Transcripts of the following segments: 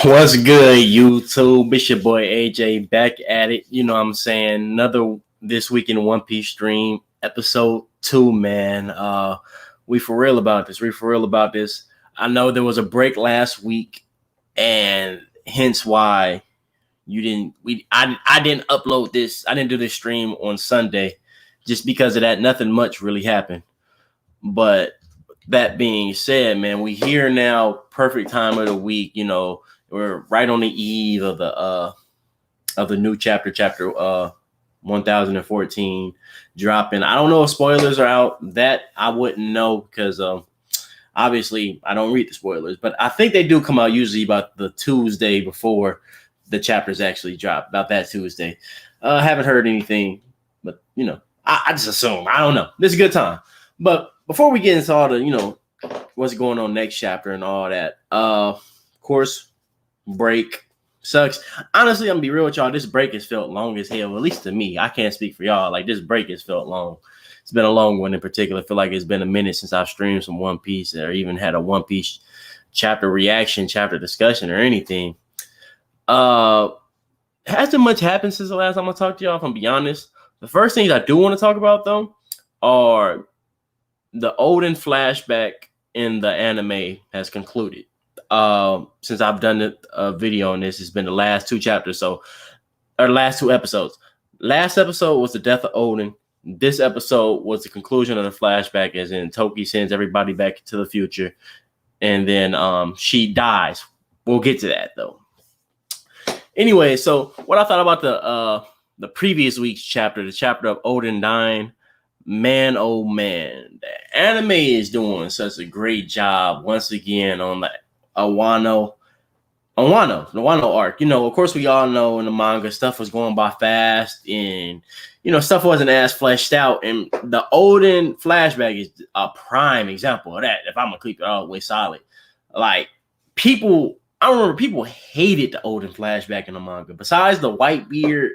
What's good, YouTube? It's your boy AJ back at it. You know what I'm saying? Another This Week in One Piece stream, episode 2, man. We for real about this. I know there was a break last week, and hence why I didn't upload this. I didn't do this stream on Sunday just because of that. Nothing much really happened. But that being said, man, we here now, perfect time of the week, you know. We're right on the eve of the new chapter 1014 dropping. I don't know if spoilers are out. That I wouldn't know because obviously I don't read the spoilers, but I think they do come out usually about the Tuesday before the chapters actually drop, about that Tuesday. Haven't heard anything, but you know, I just assume. I don't know. This is a good time. But before we get into all the, you know, what's going on next chapter and all that, of course, break sucks. Honestly, I'm gonna be real with y'all. This break has felt long as hell, at least to me. I can't speak for y'all. Like, this break has felt long. It's been a long one in particular. I feel like it's been a minute since I've streamed some One Piece or even had a One Piece chapter reaction, chapter discussion, or anything. Hasn't much happened since the last time I talked to y'all, if I'm be honest. The first things I do want to talk about, though, are the Odin flashback in the anime has concluded. Since I've done a video on this, it's been the last two chapters, last two episodes. Last episode was the death of Odin. This episode was the conclusion of the flashback, as in Toki sends everybody back to the future, and then she dies. We'll get to that though. Anyway, so what I thought about the previous week's chapter, the chapter of Odin dying. Man, oh man, the anime is doing such a great job once again on the Wano arc. You know, of course, we all know in the manga stuff was going by fast, and you know, stuff wasn't as fleshed out. And the Odin flashback is a prime example of that. If I'm gonna keep it all the way solid, like I remember people hated the Odin flashback in the manga. Besides the Whitebeard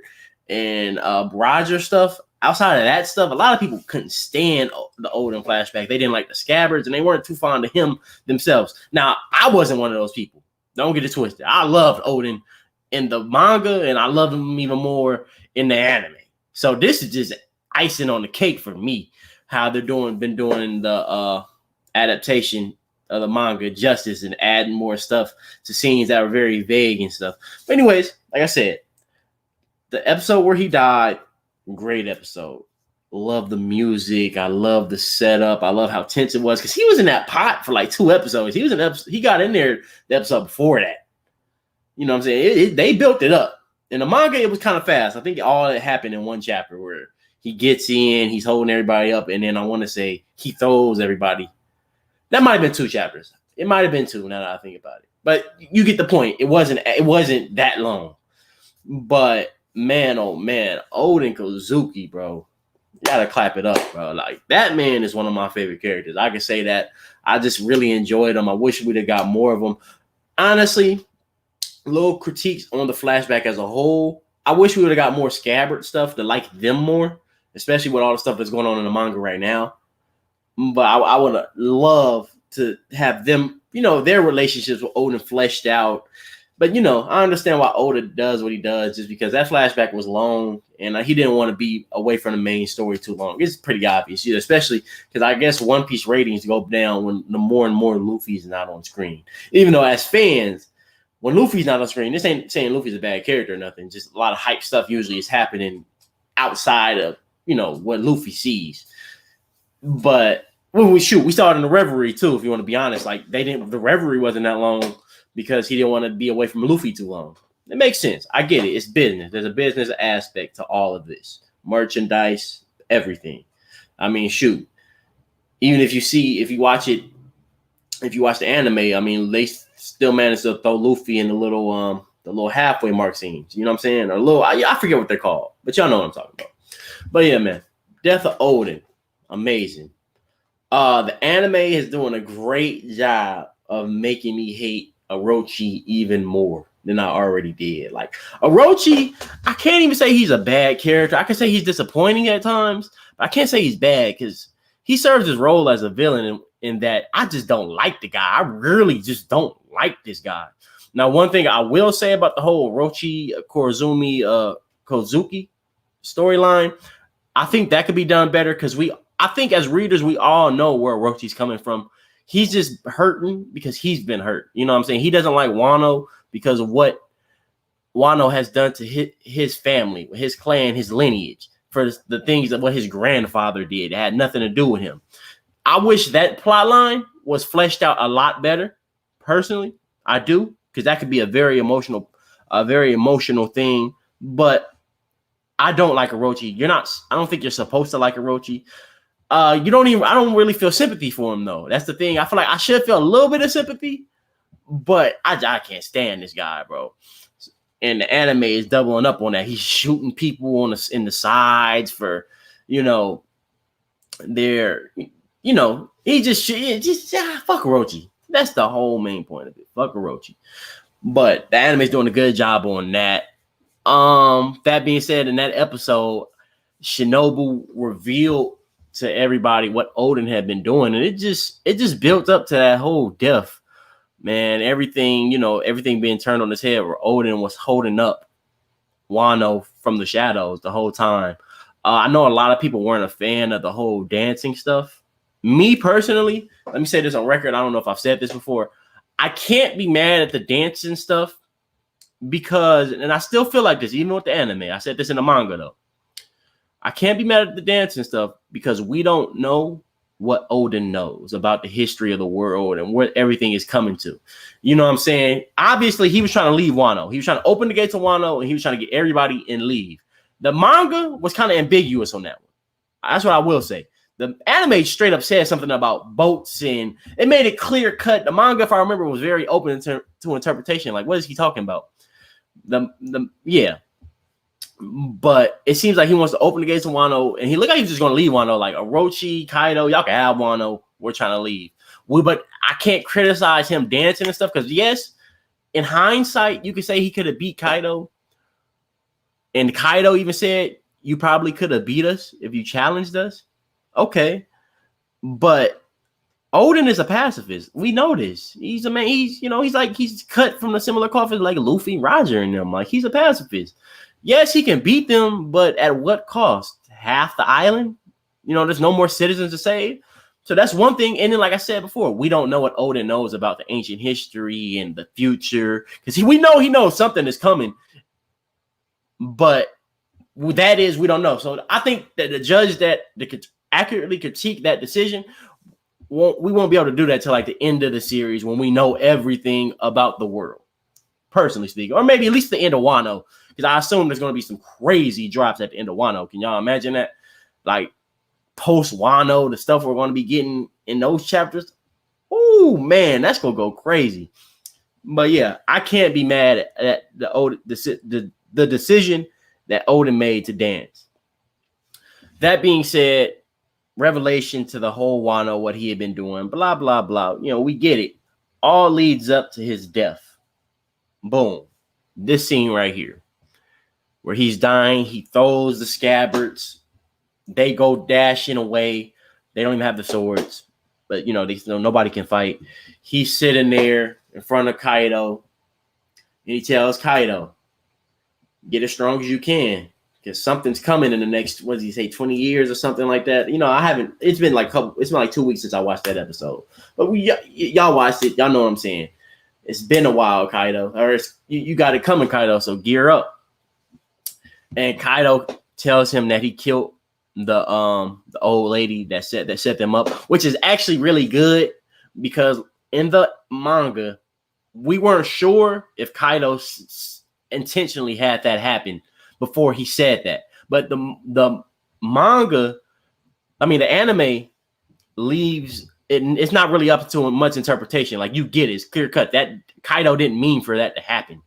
and Roger stuff. Outside of that stuff, a lot of people couldn't stand the Odin flashback. They didn't like the scabbards, and they weren't too fond of him themselves. Now, I wasn't one of those people. Don't get it twisted. I loved Odin in the manga, and I loved him even more in the anime. So this is just icing on the cake for me, how they're been doing the adaptation of the manga justice and adding more stuff to scenes that were very vague and stuff. But anyways, like I said, the episode where he died, great episode. Love the music. I love the setup. I love how tense it was because he was in that pot for like 2 episodes. He got in there the episode before that. You know what I'm saying? They built it up. In the manga, it was kind of fast. I think all that happened in one chapter where he gets in, he's holding everybody up, and then I want to say he throws everybody. That might have been 2 chapters. It might have been 2 now that I think about it. But you get the point. It wasn't that long. But man, oh man, Odin Kozuki, bro. You gotta clap it up, bro. Like, that man is one of my favorite characters. I can say that. I just really enjoyed him. I wish we'd have got more of them. Honestly, little critiques on the flashback as a whole. I wish we would have got more Scabbard stuff to like them more, especially with all the stuff that's going on in the manga right now. But I would love to have them, you know, their relationships with Odin fleshed out. But, you know, I understand why Oda does what he does, just because that flashback was long and he didn't want to be away from the main story too long. It's pretty obvious, you know, especially because I guess One Piece ratings go down when the more and more Luffy's not on screen. Even though as fans, when Luffy's not on screen, this ain't saying Luffy's a bad character or nothing. Just a lot of hype stuff usually is happening outside of, you know, what Luffy sees. But when we saw it in the Reverie too, if you want to be honest. Like, the Reverie wasn't that long because he didn't want to be away from Luffy too long. It makes sense. I get it. It's business. There's a business aspect to all of this. Merchandise, everything. I mean, shoot. Even if you watch the anime, I mean, they still managed to throw Luffy in the little halfway mark scenes. You know what I'm saying? Or I forget what they're called, but y'all know what I'm talking about. But yeah, man. Death of Odin. Amazing. The anime is doing a great job of making me hate Orochi even more than I already did. Like, Orochi, I can't even say he's a bad character. I can say he's disappointing at times, but I can't say he's bad because he serves his role as a villain in that I just don't like the guy. I really just don't like this guy. Now, one thing I will say about the whole Orochi Kozuki storyline, I think that could be done better because I think as readers, we all know where Orochi's coming from. He's just hurting because he's been hurt. You know what I'm saying? He doesn't like Wano because of what Wano has done to his family, his clan, his lineage, for the things that what his grandfather did. It had nothing to do with him. I wish that plot line was fleshed out a lot better. Personally, I do, because that could be a very emotional thing. But I don't like Orochi. I don't think you're supposed to like Orochi. I don't really feel sympathy for him though. That's the thing. I feel like I should feel a little bit of sympathy, but I can't stand this guy, bro. And the anime is doubling up on that. He's shooting people in the sides for, he just fuck Orochi. That's the whole main point of it. Fuck Orochi. But the anime is doing a good job on that. That being said, in that episode, Shinobu revealed to everybody what Odin had been doing, and it just built up to that whole death, man. Everything being turned on his head, where Odin was holding up Wano from the shadows the whole time. I know a lot of people weren't a fan of the whole dancing stuff. Me personally, let me say this on record. I don't know if I've said this before. I can't be mad at the dancing stuff because, and I still feel like this, even with the anime. I said this in the manga though. I can't be mad at the dancing stuff because we don't know what Odin knows about the history of the world and where everything is coming to. You know what I'm saying? Obviously, he was trying to leave Wano. He was trying to open the gates of Wano, and he was trying to get everybody and leave. The manga was kind of ambiguous on that one. That's what I will say. The anime straight up said something about boats, and it made it clear cut. The manga, if I remember, was very open to interpretation. Like, what is he talking about? Yeah. But it seems like he wants to open the gates of Wano, and he looked like he's just going to leave Wano. Like Orochi, Kaido, y'all can have Wano. We're trying to leave. But I can't criticize him dancing and stuff because, yes, in hindsight, you could say he could have beat Kaido. And Kaido even said, you probably could have beat us if you challenged us. Okay. But Odin is a pacifist. We know this. He's a man. He's cut from a similar cloth as like Luffy, Roger, and them. Like, he's a pacifist. Yes, he can beat them, but at what cost? Half the island? There's no more citizens to save. So that's one thing. And then, like I said before, we don't know what Odin knows about the ancient history and the future. Because we know he knows something is coming. But that is, we don't know. So I think that the judge that could accurately critique that decision, we won't be able to do that till like the end of the series when we know everything about the world. Personally speaking. Or maybe at least the end of Wano. Because I assume there's going to be some crazy drops at the end of Wano. Can y'all imagine that? Like, post Wano, the stuff we're going to be getting in those chapters. Oh, man, that's going to go crazy. But, yeah, I can't be mad at the decision that Odin made to dance. That being said, revelation to the whole Wano, what he had been doing, blah, blah, blah. We get it. All leads up to his death. Boom. This scene right here. Where he's dying, he throws the scabbards. They go dashing away. They don't even have the swords, but nobody can fight. He's sitting there in front of Kaido, and he tells Kaido, "Get as strong as you can, because something's coming in the next, what does he say, 20 years or something like that." I haven't. It's been like 2 weeks since I watched that episode, but y'all watched it. Y'all know what I'm saying. It's been a while, Kaido, or you got it coming, Kaido. So gear up. And Kaido tells him that he killed the old lady that set them up, which is actually really good because in the manga, we weren't sure if Kaido intentionally had that happen before he said that. But the manga, the anime leaves it. It's not really up to much interpretation. Like, you get it, it's clear cut that Kaido didn't mean for that to happen.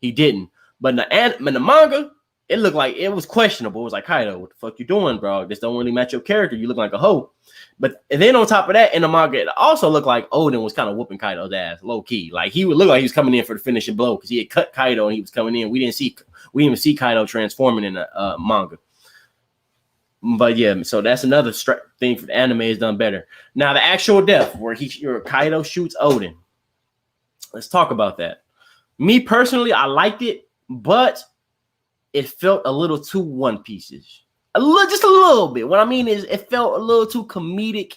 He didn't. But in the manga, it looked like it was questionable. It was like, Kaido, what the fuck you doing, bro? This don't really match your character. You look like a hoe. And then on top of that, in the manga, it also looked like Odin was kind of whooping Kaido's ass, low key. Like, he would look like he was coming in for the finishing blow because he had cut Kaido and he was coming in. We didn't even see Kaido transforming in the manga. But yeah, so that's another thing for the anime is done better. Now the actual death where Kaido shoots Odin. Let's talk about that. Me personally, I liked it, but it felt a little too One Piece-ish. Just a little bit. What I mean is it felt a little too comedic.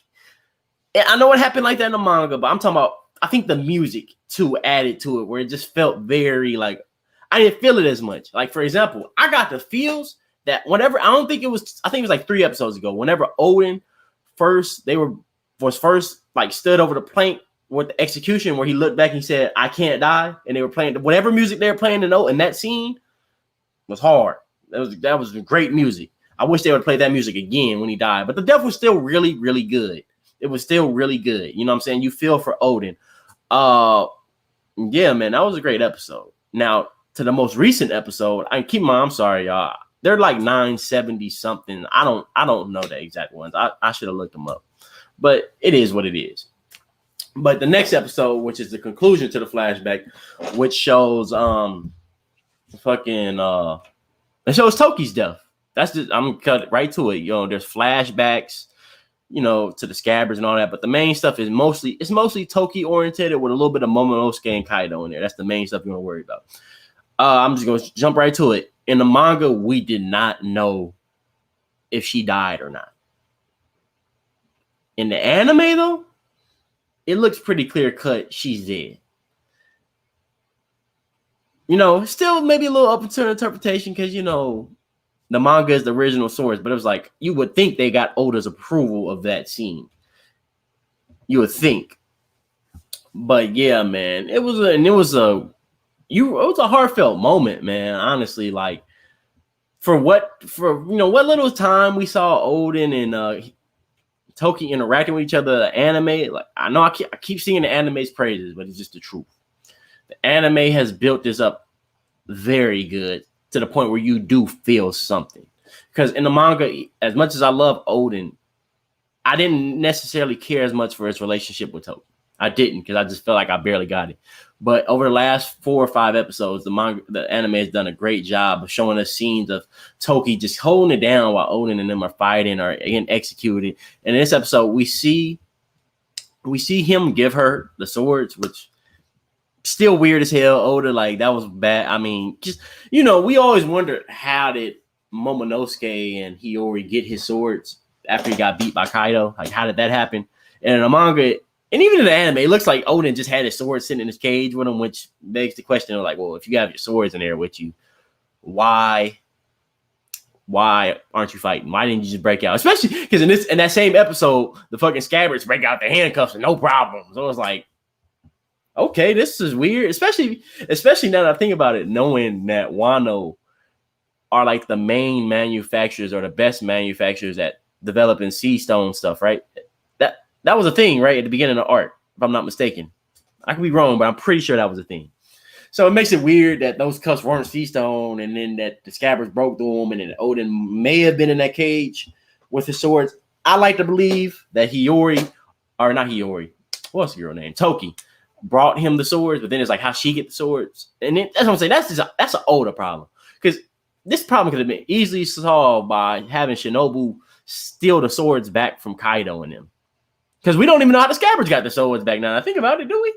And I know it happened like that in the manga, but I'm talking about, I think the music too added to it, where it just felt very like, I didn't feel it as much. Like, for example, I got the feels that whenever, I think it was like 3 episodes ago, whenever Odin first like stood over the plank with the execution, where he looked back and he said, "I can't die," and they were playing whatever music they were playing in that scene was hard. That was great music. I wish they would play that music again when he died, but the death was still really, really good. It was still really good. You know what I'm saying? You feel for Odin. Yeah, man, that was a great episode. Now, to the most recent episode, I'm sorry, y'all. They're like 970 something. I don't know the exact ones. I should have looked them up. But it is what it is. But the next episode, which is the conclusion to the flashback, which shows it shows Toki's death. That's just, I'm gonna cut right to it. There's flashbacks, to the scabbards and all that, but the main stuff is mostly Toki oriented with a little bit of Momonosuke and Kaido in there. That's the main stuff you want to worry about. I'm just gonna jump right to it. In the manga, we did not know if she died or not. In the anime, though, it looks pretty clear cut. She's dead. Still maybe a little up to interpretation because the manga is the original source, but it was like you would think they got Oda's approval of that scene. You would think, but yeah, man, it was a heartfelt moment, man. Honestly, like for what little time we saw Odin and Toki interacting with each other, the anime. Like I know I keep seeing the anime's praises, but it's just the truth. The anime has built this up very good to the point where you do feel something. Because in the manga, as much as I love Odin, I didn't necessarily care as much for his relationship with Toki. I didn't, because I just felt like I barely got it. But over the last 4 or 5 episodes, the anime has done a great job of showing us scenes of Toki just holding it down while Odin and them are fighting or getting executed. And in this episode, we see him give her the swords, which still weird as hell. Oda, like, that was bad. I mean, just, we always wondered, how did Momonosuke and Hiyori get his swords after he got beat by Kaido? Like, how did that happen? And in the manga, and even in the anime, it looks like Odin just had his sword sitting in his cage with him, which begs the question of like, well, if you have your swords in there with you, why aren't you fighting? Why didn't you just break out? Especially because in that same episode, the fucking scabbards break out the handcuffs and no problem. So it was like, okay, this is weird. Especially now that I think about it, knowing that Wano are like the main manufacturers or the best manufacturers at developing sea stone stuff, right? That was a thing, right, at the beginning of art, if I'm not mistaken. I could be wrong, but I'm pretty sure that was a thing. So it makes it weird that those cuffs weren't sea stone, and then that the scabbards broke through them, and then Odin may have been in that cage with his swords. I like to believe that Toki, brought him the swords, but then it's like how she get the swords. And then that's what I'm saying. That's an older problem. Because this problem could have been easily solved by having Shinobu steal the swords back from Kaido and them. Because we don't even know how the scabbards got the swords back now. I think about it, do we?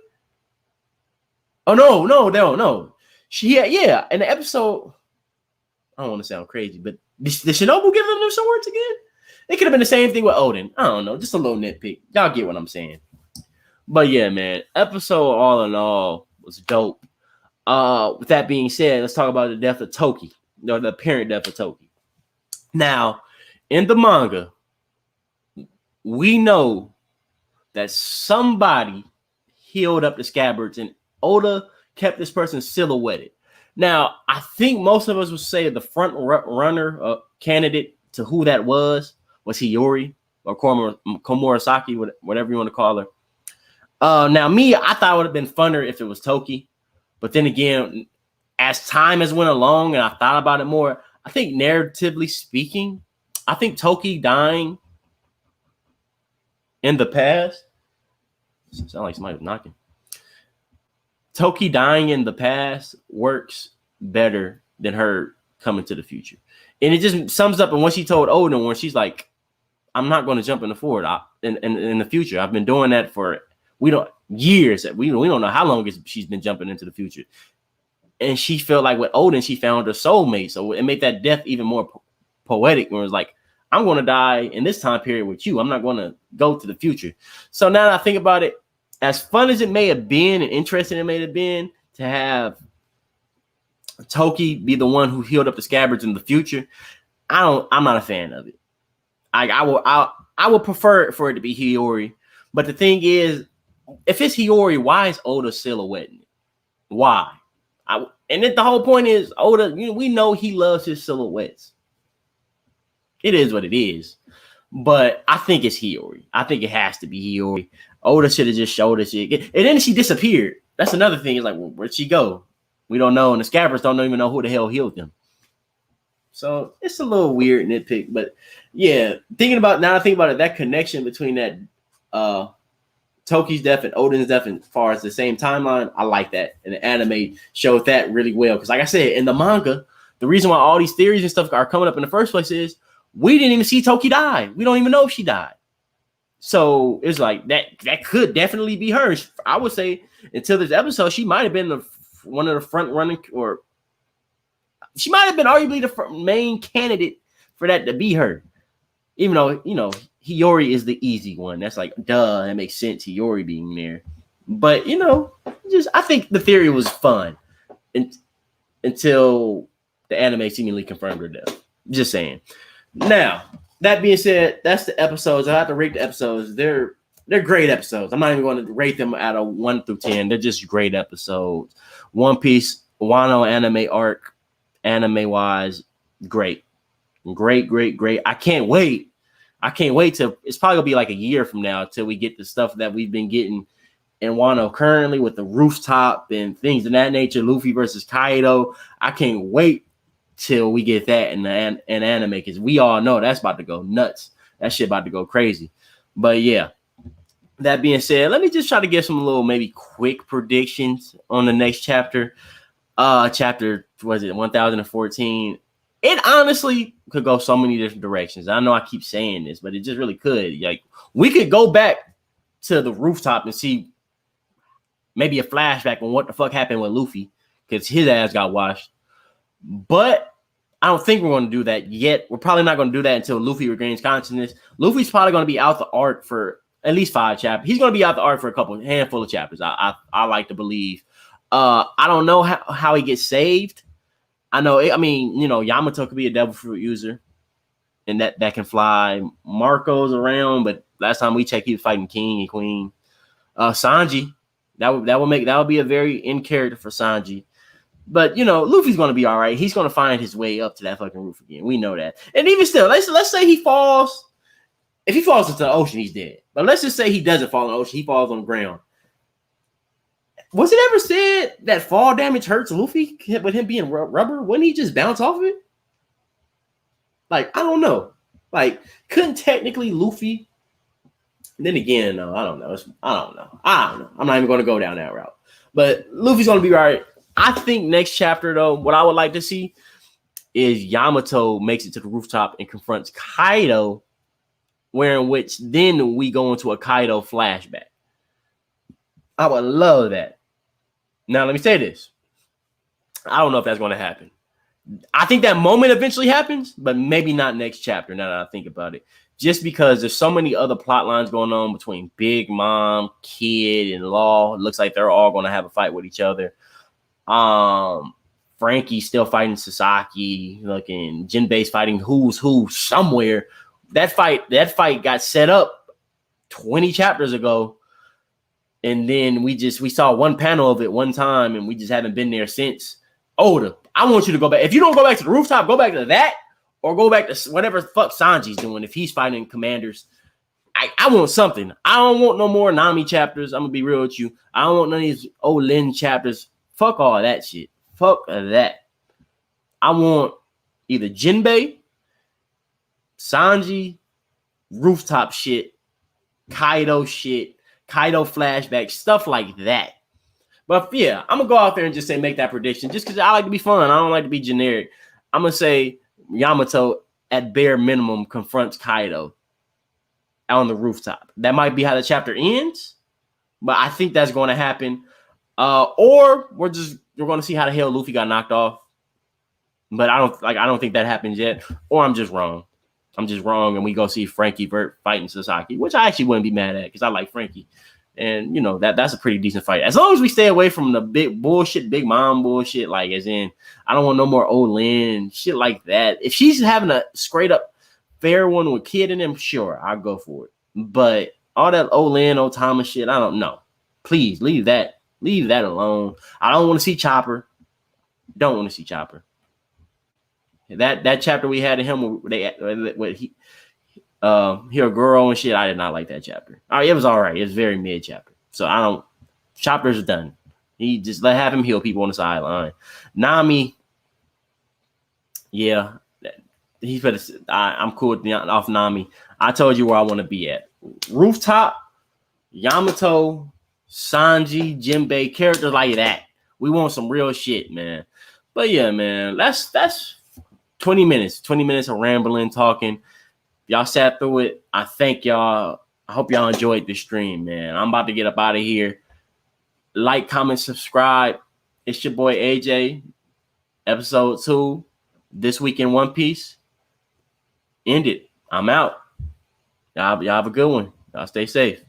Oh, no. Yeah. In the episode, I don't want to sound crazy, but did Shinobu give them swords again? It could have been the same thing with Odin. I don't know. Just a little nitpick. Y'all get what I'm saying. But yeah, man, episode all in all was dope. With that being said, let's talk about the death of Toki, or the apparent death of Toki. Now, in the manga, we know that somebody healed up the scabbards and Oda kept this person silhouetted. Now, I think most of us would say the front runner candidate to who that was Hiyori or Komurasaki, whatever you want to call her. Now, I thought it would have been funner if it was Toki. But then again, as time has went along and I thought about it more, I think narratively speaking, I think Toki dying in the past, sound like somebody was knocking. Toki dying in the past works better than her coming to the future. And it just sums up in what she told Odin, where she's like, I'm not going to jump in the forward in the future. I've been doing that for years. We don't know how long she's been jumping into the future. and she felt like with Odin, she found her soulmate. So it made that death even more poetic. Where it was like, I'm going to die in this time period with you. I'm not going to go to the future. So now that I think about it, as fun as it may have been and interesting it may have been to have Toki be the one who healed up the scabbards in the future, I'm not a fan of it. I would prefer for it to be Hiyori. But the thing is, if it's Hiyori, why is Oda silhouetting it? Why? And then the whole point is Oda, we know he loves his silhouettes. It is what it is. But I think it's Hiyori. I think it has to be Hiyori. Oda should have just showed us shit. And then she disappeared. That's another thing. It's like, well, where'd she go? We don't know. And the Scabbards don't even know who the hell healed them. So it's a little weird nitpick. But yeah, now I think about it, that connection between that Toki's death and Odin's death, as far as the same timeline, I like that. And the anime showed that really well. Because like I said, in the manga, the reason why all these theories and stuff are coming up in the first place is we didn't even see Toki die. We don't even know if she died. So it's like that could definitely be her. I would say until this episode, she might have been one of the front running, or she might have been arguably the main candidate for that to be her. Even though, Hiyori is the easy one. That's like, duh, that makes sense, Hiyori being there. But, I think the theory was fun until the anime seemingly confirmed her death. Just saying. Now, that being said, that's the episodes. I have to rate the episodes. They're great episodes. I'm not even going to rate them out of 1 through 10. They're just great episodes. One Piece, Wano anime arc, anime-wise, great. Great. I can't wait till it's probably gonna be like a year from now till we get the stuff that we've been getting in Wano currently with the rooftop and things of that nature. Luffy versus Kaido. I can't wait till we get that in anime, because we all know that's about to go nuts. That shit about to go crazy. But yeah, that being said, let me just try to get some little maybe quick predictions on the next chapter. Chapter, was it 1014? It honestly could go so many different directions. I know I keep saying this, but it just really could. Like, we could go back to the rooftop and see maybe a flashback on what the fuck happened with Luffy, because his ass got washed. But I don't think we're going to do that yet. We're probably not going to do that until Luffy regains consciousness. Luffy's probably going to be out the arc for at least 5 chapters. He's going to be out the arc for a handful of chapters. I like to believe. I don't know how he gets saved. I know. Yamato could be a devil fruit user, and that can fly. Marco's around, but last time we checked, he was fighting King and Queen. Sanji, that would be a very in character for Sanji. But Luffy's gonna be all right. He's gonna find his way up to that fucking roof again. We know that. And even still, let's say he falls. If he falls into the ocean, he's dead. But let's just say he doesn't fall in the ocean. He falls on the ground. Was it ever said that fall damage hurts Luffy with him being rubber? Wouldn't he just bounce off of it? Like, I don't know. Like, couldn't technically Luffy? Then again, no, I don't know. I don't know. I'm not even going to go down that route. But Luffy's going to be all right. I think next chapter, though, what I would like to see is Yamato makes it to the rooftop and confronts Kaido, wherein which then we go into a Kaido flashback. I would love that. Now, let me say this. I don't know if that's going to happen. I think that moment eventually happens, but maybe not next chapter, now that I think about it. Just because there's so many other plot lines going on between Big Mom, Kid, and Law. It looks like they're all going to have a fight with each other. Frankie's still fighting Sasaki. Looking Jinbei's fighting who's who somewhere. That fight got set up 20 chapters ago. And then we saw one panel of it one time, and we just haven't been there since. Oda, I want you to go back. If you don't go back to the rooftop, go back to that, or go back to whatever the fuck Sanji's doing if he's fighting commanders. I want something. I don't want no more Nami chapters. I'm gonna be real with you. I don't want none of these Olin chapters. Fuck all that shit. Fuck that. I want either Jinbei, Sanji, rooftop shit, Kaido shit, Kaido flashback, stuff like that. But yeah, I'm gonna go out there and just say make that prediction, just because I like to be fun. I don't like to be generic. I'm gonna say Yamato at bare minimum confronts Kaido on the rooftop. That might be how the chapter ends, but I think that's going to happen. Or we're just we're going to see how the hell Luffy got knocked off. But I don't think that happens yet. Or I'm just wrong. And we go see Frankie fighting Sasaki, which I actually wouldn't be mad at because I like Frankie. And, you know, that's a pretty decent fight. As long as we stay away from the big bullshit, big mom bullshit, like as in, I don't want no more Olin, shit like that. If she's having a straight up fair one with Kid in them, sure, I'll go for it. But all that Olin, Otama shit, I don't know. Please leave that alone. I don't want to see Chopper. Don't want to see Chopper. That chapter we had in him where he Hiroguro and shit, I did not like that chapter. It was all right. It was very mid chapter. So Chopper's done. He just have him heal people on the sideline. Nami, yeah, he's better. I'm cool with off Nami. I told you where I want to be at. Rooftop, Yamato, Sanji, Jinbei, characters like that. We want some real shit, man. But yeah, man, that's 20 minutes. 20 minutes of rambling, talking. Y'all sat through it. I thank y'all. I hope y'all enjoyed the stream, man. I'm about to get up out of here. Like, comment, subscribe. It's your boy AJ. Episode 2. This week in One Piece. End it. I'm out. Y'all have a good one. Y'all stay safe.